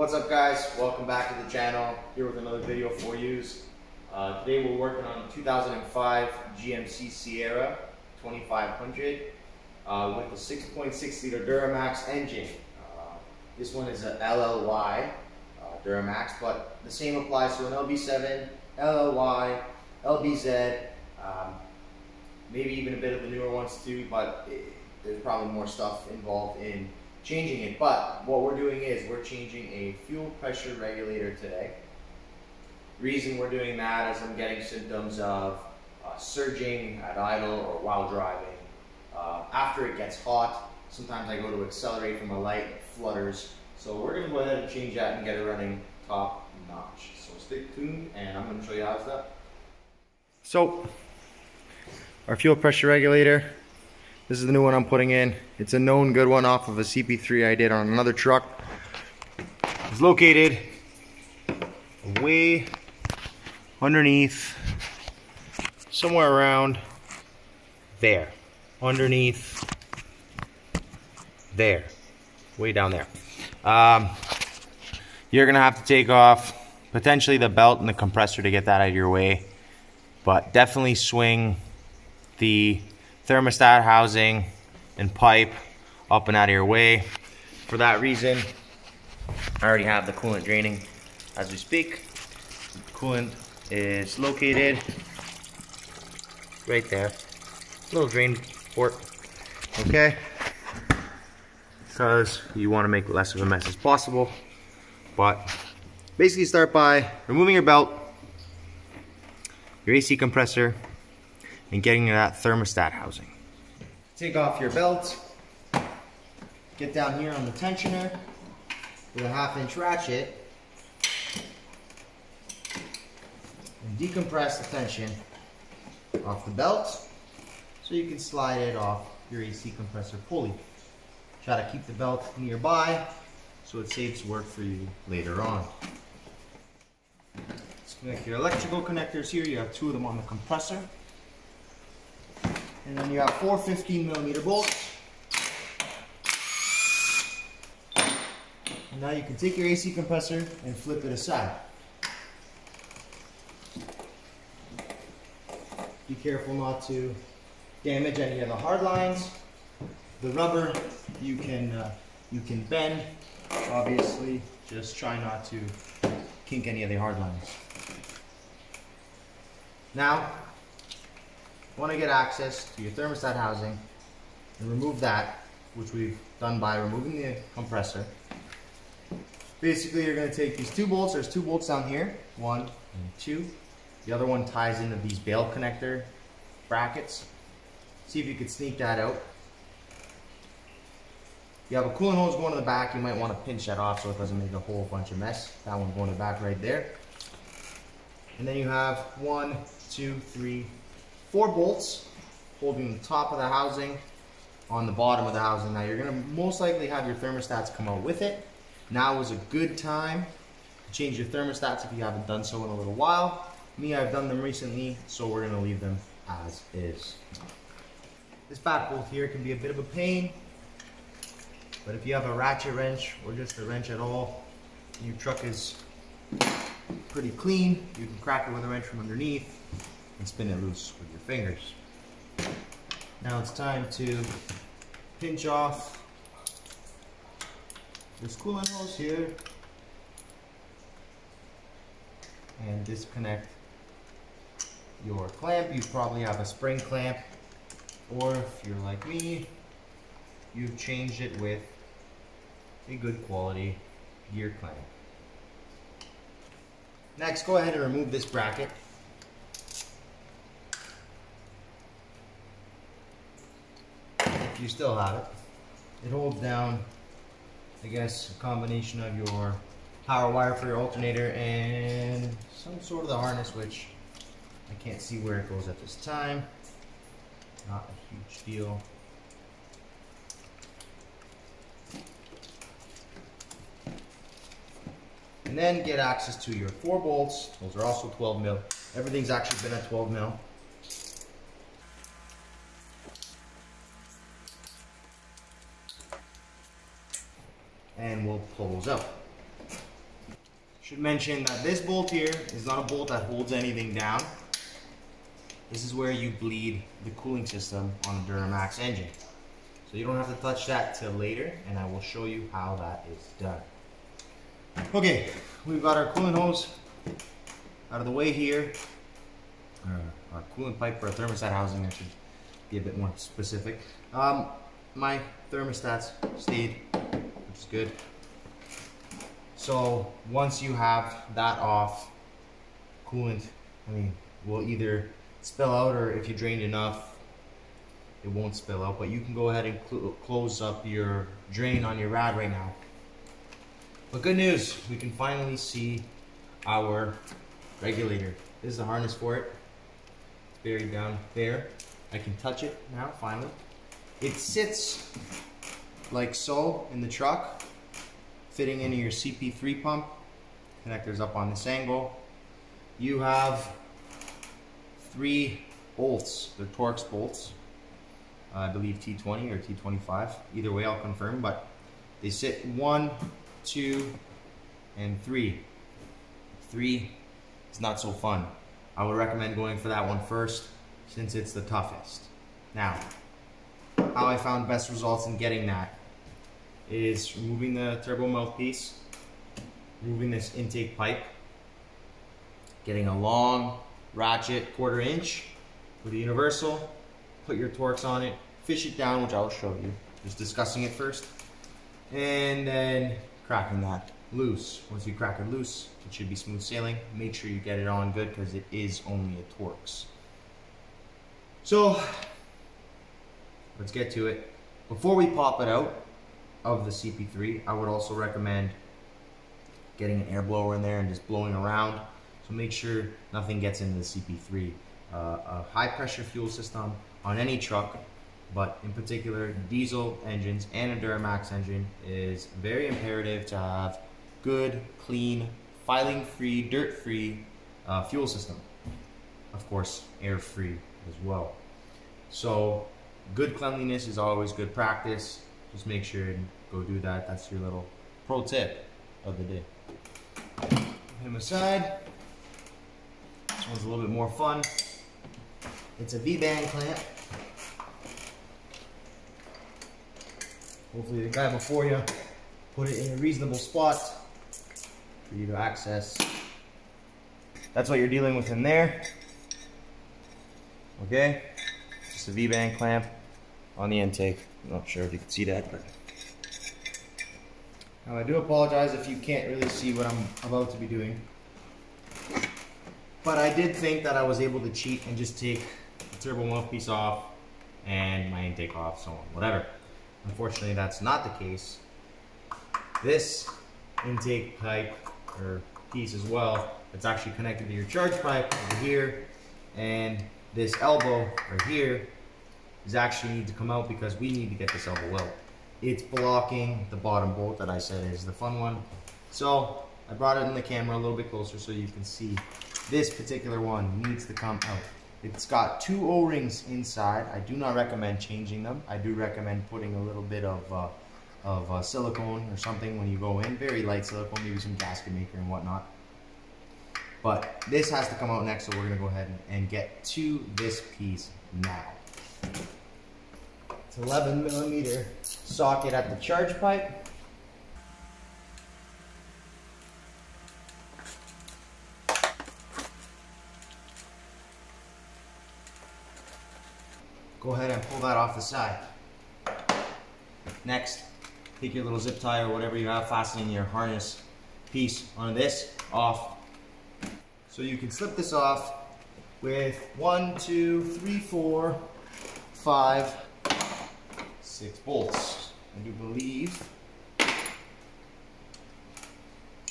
What's up guys, welcome back to the channel, here with another video for you. Today we're working on 2005 GMC Sierra 2500 with a 6.6 liter Duramax engine. This one is an LLY Duramax, but the same applies to an LB7, LLY, LBZ, maybe even a bit of the newer ones too, but there's probably more stuff involved in changing it. But what we're doing is we're changing a fuel pressure regulator today. Reason we're doing that is I'm getting symptoms of surging at idle or while driving. After it gets hot, sometimes I go to accelerate from a light, it flutters. So we're going to go ahead and change that and get it running top notch. So stay tuned and I'm going to show you how it's done. So our fuel pressure regulator, this is the new one I'm putting in. It's a known good one off of a CP3 I did on another truck. It's located way underneath, somewhere around there. Underneath there. Way down there. You're going to have to take off potentially the belt and the compressor to get that out of your way. But definitely swing the thermostat housing and pipe up and out of your way. For that reason, I already have the coolant draining as we speak. The coolant is located right there. Little drain port. Okay? Because you want to make less of a mess as possible. But basically start by removing your belt, your AC compressor, and getting to that thermostat housing. Take off your belt, get down here on the tensioner with a 1/2-inch ratchet, and decompress the tension off the belt so you can slide it off your AC compressor pulley. Try to keep the belt nearby so it saves work for you later on. Disconnect your electrical connectors here. You have 2 of them on the compressor. And then you have 4 15mm bolts. And now you can take your AC compressor and flip it aside. Be careful not to damage any of the hard lines. The rubber you can bend. Obviously, just try not to kink any of the hard lines. Now, want to get access to your thermostat housing and remove that, which we've done by removing the compressor. Basically, you're going to take these 2 bolts. There's 2 bolts down here, 1 and 2. The other one ties into these bail connector brackets. See if you could sneak that out. You have a coolant hose going to the back. You might want to pinch that off so it doesn't make a whole bunch of mess. That one going to the back right there. And then you have 1, 2, 3, 4 bolts holding the top of the housing on the bottom of the housing. Now you're going to most likely have your thermostats come out with it. Now is a good time to change your thermostats if you haven't done so in a little while. Me, I've done them recently, so we're going to leave them as is. This back bolt here can be a bit of a pain, but if you have a ratchet wrench or just a wrench at all, and your truck is pretty clean, you can crack it with a wrench from underneath and spin it loose with your fingers. Now it's time to pinch off this coolant hose here and disconnect your clamp. You probably have a spring clamp, or if you're like me, you've changed it with a good quality gear clamp. Next, go ahead and remove this bracket. If you still have it. It holds down, I guess, a combination of your power wire for your alternator and some sort of the harness, which I can't see where it goes at this time. Not a huge deal. And then get access to your 4 bolts. Those are also 12mm. Everything's actually been at 12mm. And we'll pull those out. Should mention that this bolt here is not a bolt that holds anything down. This is where you bleed the cooling system on a Duramax engine. So you don't have to touch that till later, and I will show you how that is done. Okay, we've got our coolant hose out of the way here. Our coolant pipe for our thermostat housing, I should be a bit more specific. My thermostats stayed, which is good. So once you have that off, coolant, will either spill out, or if you drained enough, it won't spill out. But you can go ahead and close up your drain on your rad right now. But good news, we can finally see our regulator. This is the harness for it. It's buried down there. I can touch it now, finally. It sits like so in the truck, fitting into your CP3 pump. Connector's up on this angle. You have 3 bolts. They're Torx bolts. I believe T20 or T25. Either way, I'll confirm, but they sit 1, 2, and 3. 3 is not so fun. I would recommend going for that one first, since it's the toughest. Now, how I found best results in getting that is removing the turbo mouthpiece, removing this intake pipe, getting a long ratchet 1/4 inch with a universal, put your Torx on it, fish it down, which I'll show you, just discussing it first, and then cracking that loose. Once you crack it loose, it should be smooth sailing. Make sure you get it on good, because it is only a Torx. So let's get to it. Before we pop it out of the CP3, I would also recommend getting an air blower in there and just blowing around. So make sure nothing gets into the CP3. A high pressure fuel system on any truck, but in particular diesel engines and a Duramax engine, is very imperative to have good, clean, filing-free, dirt-free fuel system. Of course, air-free as well. So good cleanliness is always good practice. Just make sure and go do that. That's your little pro tip of the day. Put him aside. This one's a little bit more fun. It's a V-band clamp. Hopefully the guy before you put it in a reasonable spot for you to access. That's what you're dealing with in there. Okay, just a V-band clamp on the intake. I'm not sure if you can see that, but now I do apologize if you can't really see what I'm about to be doing. But I did think that I was able to cheat and just take the turbo mouthpiece off and my intake off, so on, whatever. Unfortunately, that's not the case. This intake pipe, or piece as well, it's actually connected to your charge pipe over here, and this elbow right here is actually need to come out, because we need to get this elbow out. It's blocking the bottom bolt that I said is the fun one. So I brought it in the camera a little bit closer so you can see this particular one needs to come out. It's got 2 O-rings inside. I do not recommend changing them. I do recommend putting a little bit of silicone or something when you go in. Very light silicone, maybe some gasket maker and whatnot. But this has to come out next, so we're gonna go ahead and get to this piece now. It's 11mm socket at the charge pipe. Go ahead and pull that off the side. Next, take your little zip tie or whatever you have fastening your harness piece on this off. So you can slip this off with 1, 2, 3, 4, 5, 6 bolts. I do believe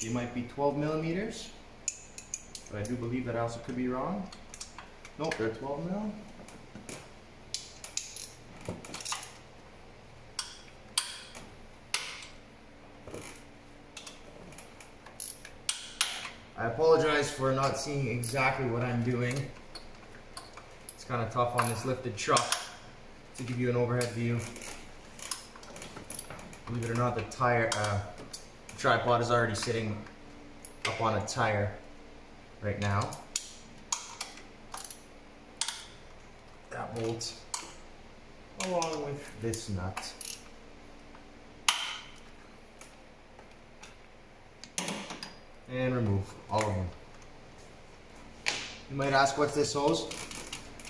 they might be 12mm, but I do believe that I also could be wrong. Nope, they're 12mm. I apologize for not seeing exactly what I'm doing. It's kind of tough on this lifted truck to give you an overhead view. Believe it or not, the tripod is already sitting up on a tire right now. That bolt, along with this nut. And remove all of them. You might ask, what's this hose?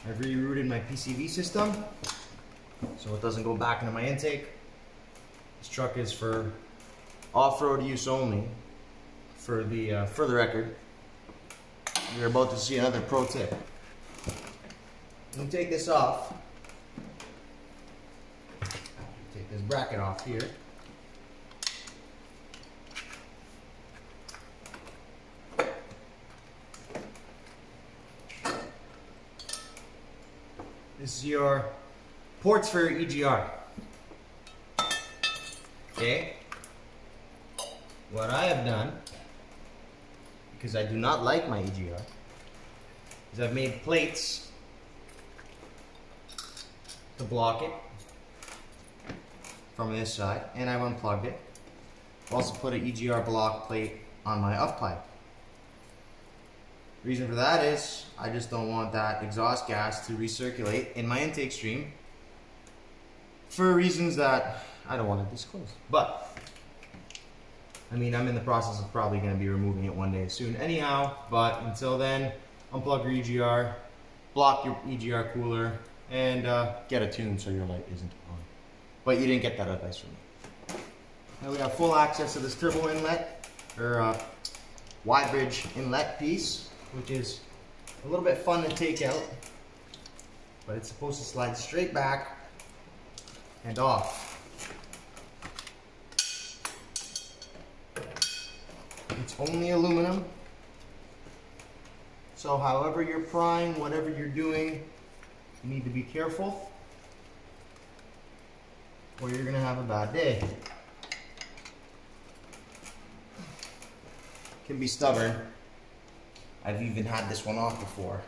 I've rerouted my PCV system so it doesn't go back into my intake. This truck is for off-road use only. For the record, you're about to see another pro tip. You take this off. Take this bracket off here. This is your ports for your EGR. Okay? What I have done, because I do not like my EGR, is I've made plates to block it from this side, and I've unplugged it. I've also put an EGR block plate on my up pipe. Reason for that is I just don't want that exhaust gas to recirculate in my intake stream for reasons that I don't want to disclose. But I mean, I'm in the process of probably going to be removing it one day soon anyhow, but until then, unplug your EGR, block your EGR cooler, and get a tune so your light isn't on. But you didn't get that advice from me. Now we have full access to this turbo inlet, or wide bridge inlet piece, which is a little bit fun to take out, but it's supposed to slide straight back and off. It's only aluminum, so however you're prying, whatever you're doing, you need to be careful or you're gonna have a bad day. Can be stubborn. I've even had this one off before.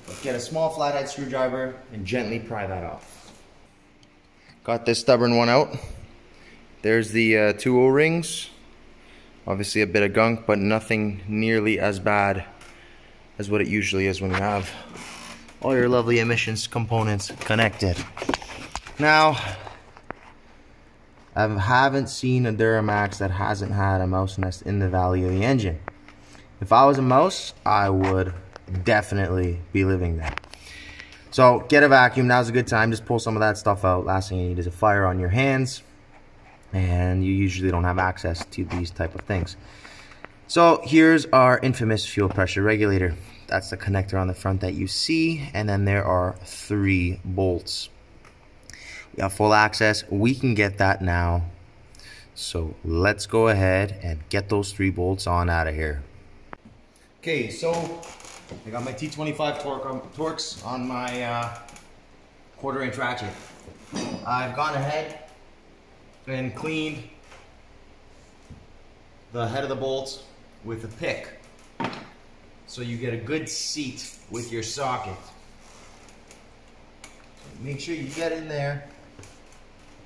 But get a small flathead screwdriver and gently pry that off. Got this stubborn one out. There's the two O-rings. Obviously a bit of gunk, but nothing nearly as bad as what it usually is when you have all your lovely emissions components connected. Now, I haven't seen a Duramax that hasn't had a mouse nest in the valley of the engine. If I was a mouse, I would definitely be living there. So get a vacuum, now's a good time, just pull some of that stuff out. Last thing you need is a fire on your hands, and you usually don't have access to these type of things. So here's our infamous fuel pressure regulator. That's the connector on the front that you see, and then there are 3 bolts. We have full access, we can get that now. So let's go ahead and get those 3 bolts on out of here. Okay, so I got my T25 Torx on my 1/4 inch ratchet. I've gone ahead and cleaned the head of the bolts with a pick, so you get a good seat with your socket. Make sure you get in there.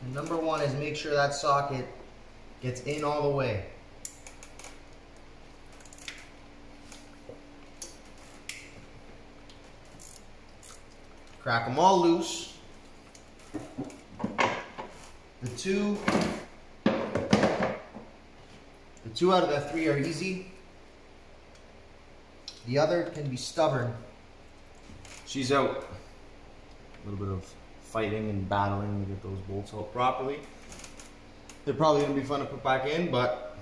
And number 1 is make sure that socket gets in all the way. Crack them all loose. The two out of the 3 are easy. The other can be stubborn. She's out. A little bit of fighting and battling to get those bolts out properly. They're probably going to be fun to put back in, but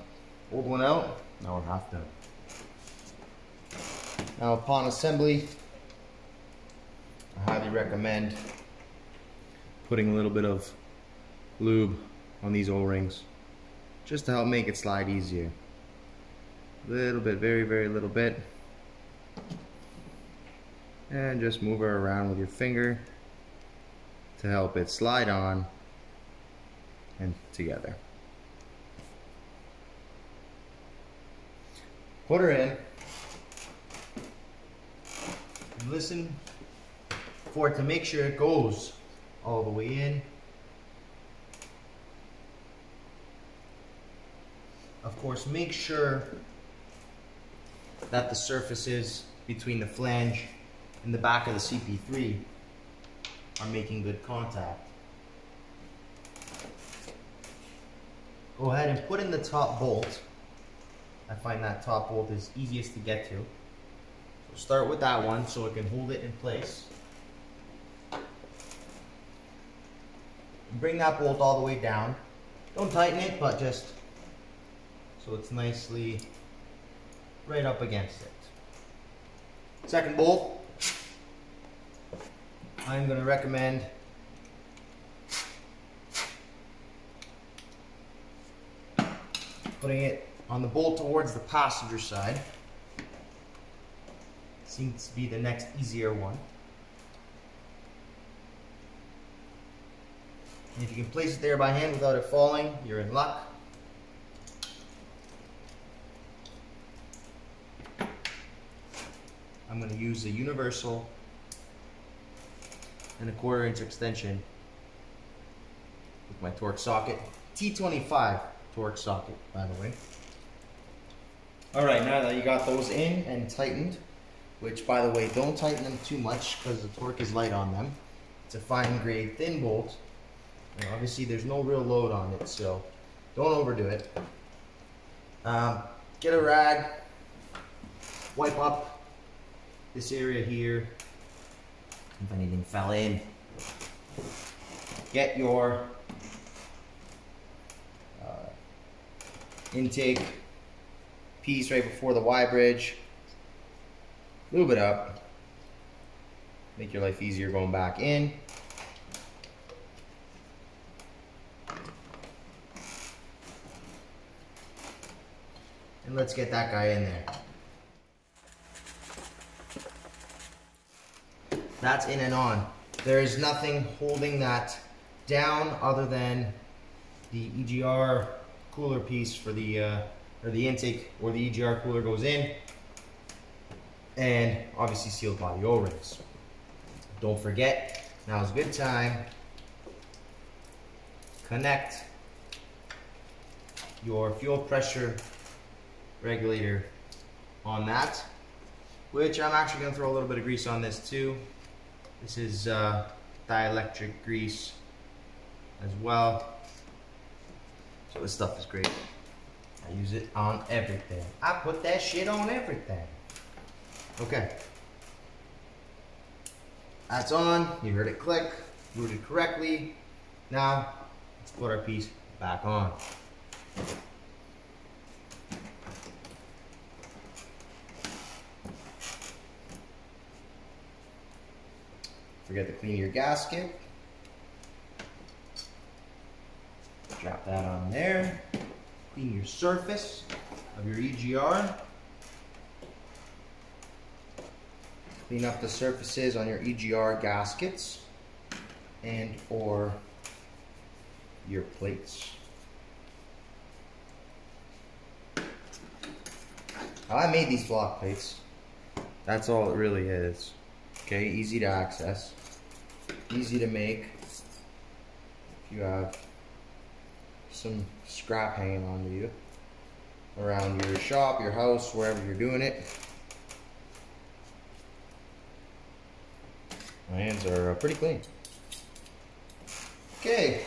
old one out, now we're half done. Now upon assembly, I highly recommend putting a little bit of lube on these O-rings just to help make it slide easier. A little bit, very, very little bit. And just move her around with your finger to help it slide on and together. Put her in. Listen for it to make sure it goes all the way in. Of course, make sure that the surfaces between the flange and the back of the CP3 are making good contact. Go ahead and put in the top bolt. I find that top bolt is easiest to get to. So start with that one so it can hold it in place. Bring that bolt all the way down. Don't tighten it, but just so it's nicely right up against it. Second bolt, I'm going to recommend putting it on the bolt towards the passenger side. Seems to be the next easier one. And if you can place it there by hand without it falling, you're in luck. I'm going to use a universal and a 1/4 inch extension with my torque socket. T25 torque socket, by the way. Alright, now that you got those in and tightened, which by the way, don't tighten them too much because the torque is light on them. It's a fine grade thin bolt. And obviously there's no real load on it, so don't overdo it. Get a rag, wipe up this area here if anything fell in. Get your intake piece right before the Y bridge. Lube it up. Make your life easier going back in. And let's get that guy in there. That's in and on. There is nothing holding that down other than the EGR cooler piece for the or the intake where the EGR cooler goes in, and obviously sealed body O-rings. Don't forget, now is a good time. Connect your fuel pressure regulator on that, which I'm actually going to throw a little bit of grease on this too. This is dielectric grease as well. So this stuff is great. I use it on everything. I put that shit on everything. Okay. That's on. You heard it click. Routed correctly. Now, let's put our piece back on. Forget to clean your gasket. Drop that on there. Clean your surface of your EGR. Clean up the surfaces on your EGR gaskets and or your plates. I made these block plates. That's all it really is. Okay, easy to access, easy to make. If you have some scrap hanging onto you around your shop, your house, wherever you're doing it. My hands are pretty clean. Okay,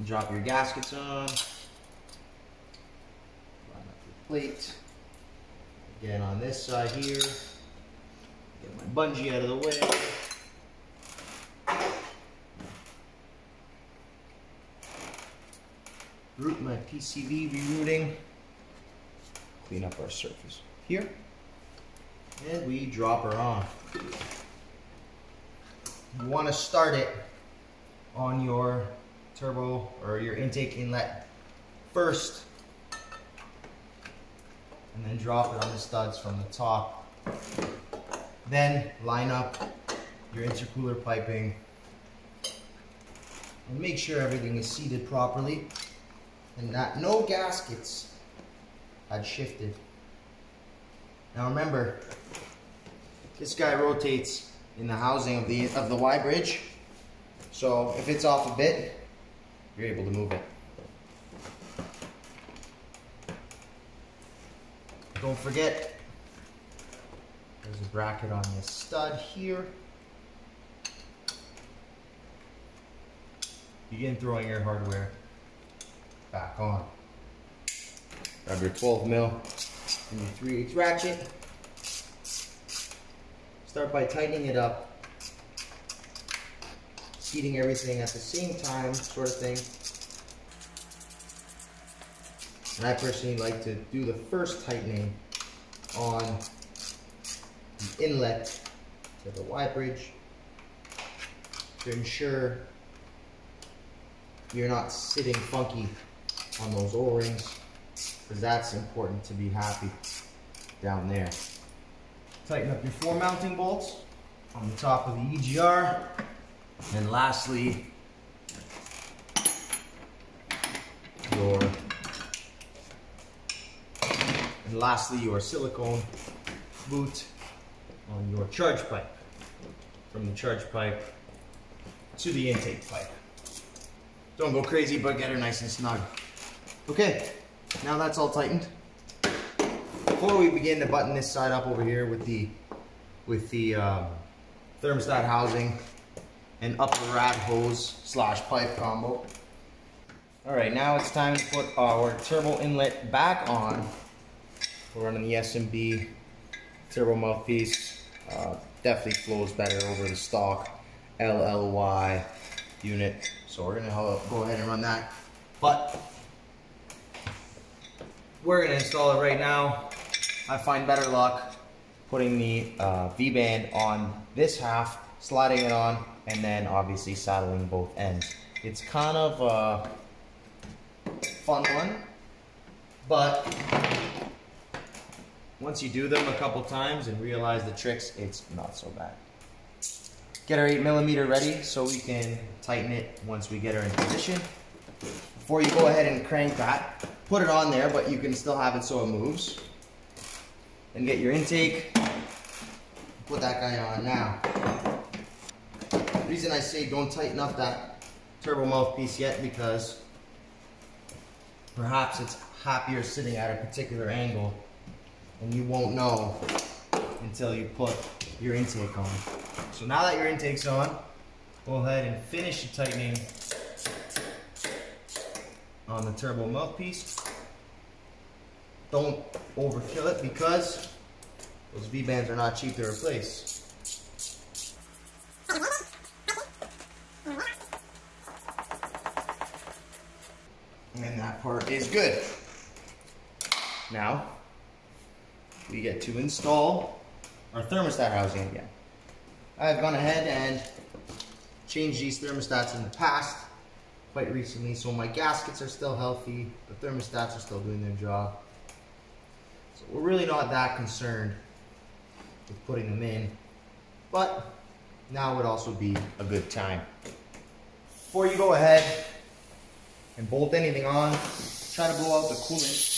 drop your gaskets on. Line up your plate. Again on this side here. Get my bungee out of the way. Root my PCV rerouting. Clean up our surface here. And we drop her on. You want to start it on your turbo or your intake inlet first. And then drop it on the studs from the top. Then line up your intercooler piping and make sure everything is seated properly and that no gaskets had shifted. Now remember, this guy rotates in the housing of the Y bridge, so if it's off a bit, you're able to move it. Don't forget, there's a bracket on this stud here. Begin throwing your hardware back on. Grab your 12 mil and your 3/8 ratchet. Start by tightening it up, seating everything at the same time, sort of thing. And I personally like to do the first tightening on the inlet to the Y bridge to ensure you're not sitting funky on those O-rings, because that's important to be happy down there. Tighten up your 4 mounting bolts on the top of the EGR, and lastly your silicone boot on your charge pipe, from the charge pipe to the intake pipe. Don't go crazy, but get her nice and snug. Okay, now that's all tightened. Before we begin to button this side up over here with the thermostat housing and upper rad hose / pipe combo. All right, now it's time to put our turbo inlet back on. We're running the SMB turbo mouthpiece. Definitely flows better over the stock LLY unit. So we're gonna go ahead and run that. But we're gonna install it right now. I find better luck putting the V-band on this half, sliding it on, and then obviously saddling both ends. It's kind of a fun one, but once you do them a couple times and realize the tricks, it's not so bad. Get our 8mm ready so we can tighten it once we get her in position. Before you go ahead and crank that, put it on there, but you can still have it so it moves. Then get your intake, put that guy on now. The reason I say don't tighten up that turbo mouthpiece yet, because perhaps it's happier sitting at a particular angle, and you won't know until you put your intake on. So now that your intake's on, go ahead and finish the tightening on the turbo mouthpiece. Don't overkill it, because those V-bands are not cheap to replace. And that part is good. Now, we get to install our thermostat housing again. I've gone ahead and changed these thermostats in the past, quite recently, so my gaskets are still healthy, the thermostats are still doing their job. So we're really not that concerned with putting them in, but now would also be a good time. Before you go ahead and bolt anything on, try to blow out the coolant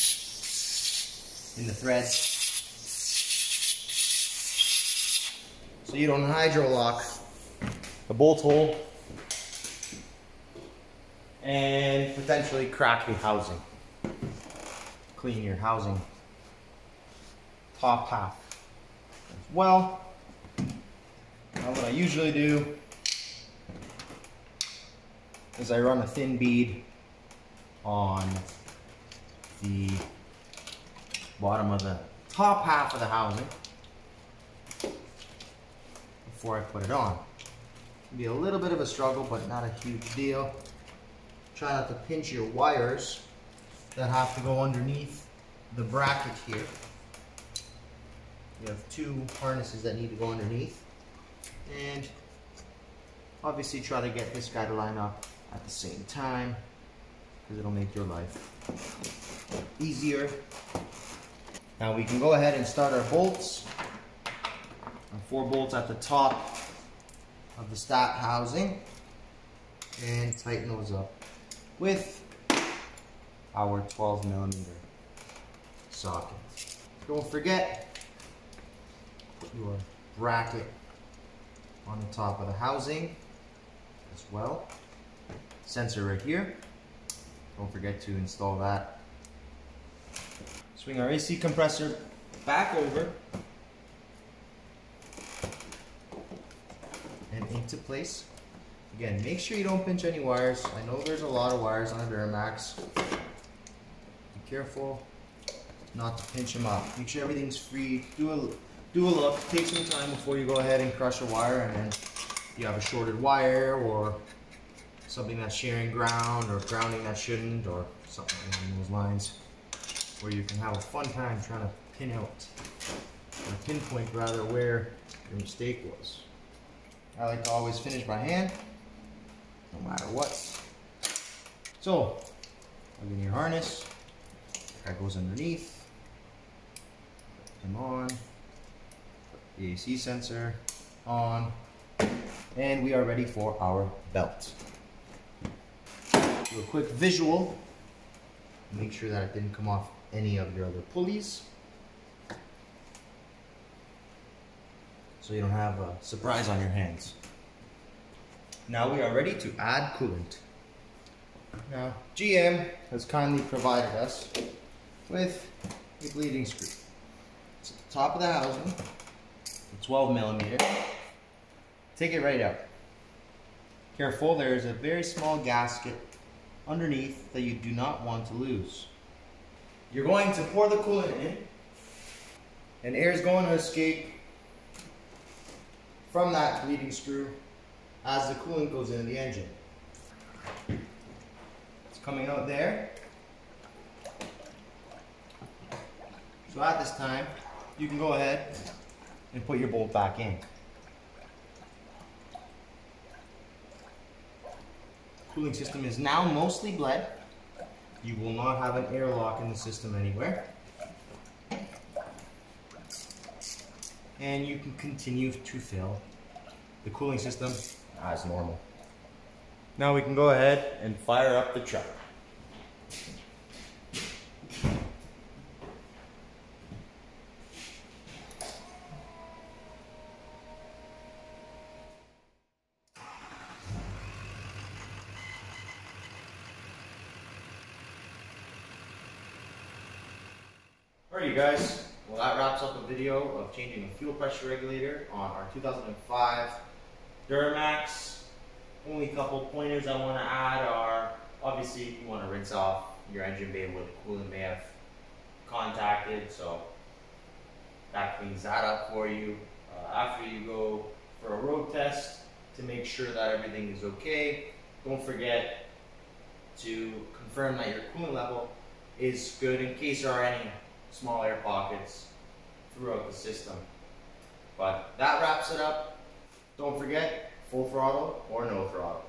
in the threads so you don't hydro lock the bolt hole and potentially crack the housing. Clean your housing top half as well. Now what I usually do is I run a thin bead on the bottom of the top half of the housing before I put it on. It'll be a little bit of a struggle, but not a huge deal. Try not to pinch your wires that have to go underneath the bracket here. You have 2 harnesses that need to go underneath. And obviously try to get this guy to line up at the same time, because it'll make your life easier. Now we can go ahead and start our bolts. Our 4 bolts at the top of the stat housing, and tighten those up with our 12mm socket. Don't forget, put your bracket on the top of the housing as well. Sensor right here. Don't forget to install that. Swing our AC compressor back over and into place. Again, make sure you don't pinch any wires. I know there's a lot of wires on a Duramax. Be careful not to pinch them up. Make sure everything's free. Do a look. Take some time before you go ahead and crush a wire, and then you have a shorted wire or something that's sharing ground or grounding that shouldn't, or something along those lines, where you can have a fun time trying to pin out or pinpoint rather where your mistake was. I like to always finish by hand, no matter what. So, plug in your harness. That goes underneath. Put him on. Put the AC sensor on. And we are ready for our belt. Do a quick visual. Make sure that it didn't come off any of your other pulleys, so you don't have a surprise on your hands. Now we are ready to add coolant. Now GM has kindly provided us with a bleeding screw. It's at the top of the housing, 12mm. Take it right out. Careful, there is a very small gasket underneath that you do not want to lose. You're going to pour the coolant in, and air is going to escape from that bleeding screw as the coolant goes into the engine. It's coming out there. So at this time, you can go ahead and put your bolt back in. Cooling system is now mostly bled. You will not have an airlock in the system anywhere. And you can continue to fill the cooling system as normal. Now we can go ahead and fire up the truck. Alright you guys, well that wraps up a video of changing a fuel pressure regulator on our 2005 Duramax. Only couple pointers I want to add are, obviously you want to rinse off your engine bay where the coolant may have contacted, so that cleans that up for you. After you go for a road test to make sure that everything is okay, don't forget to confirm that your coolant level is good in case there are any small air pockets throughout the system. But that wraps it up. Don't forget, full throttle or no throttle.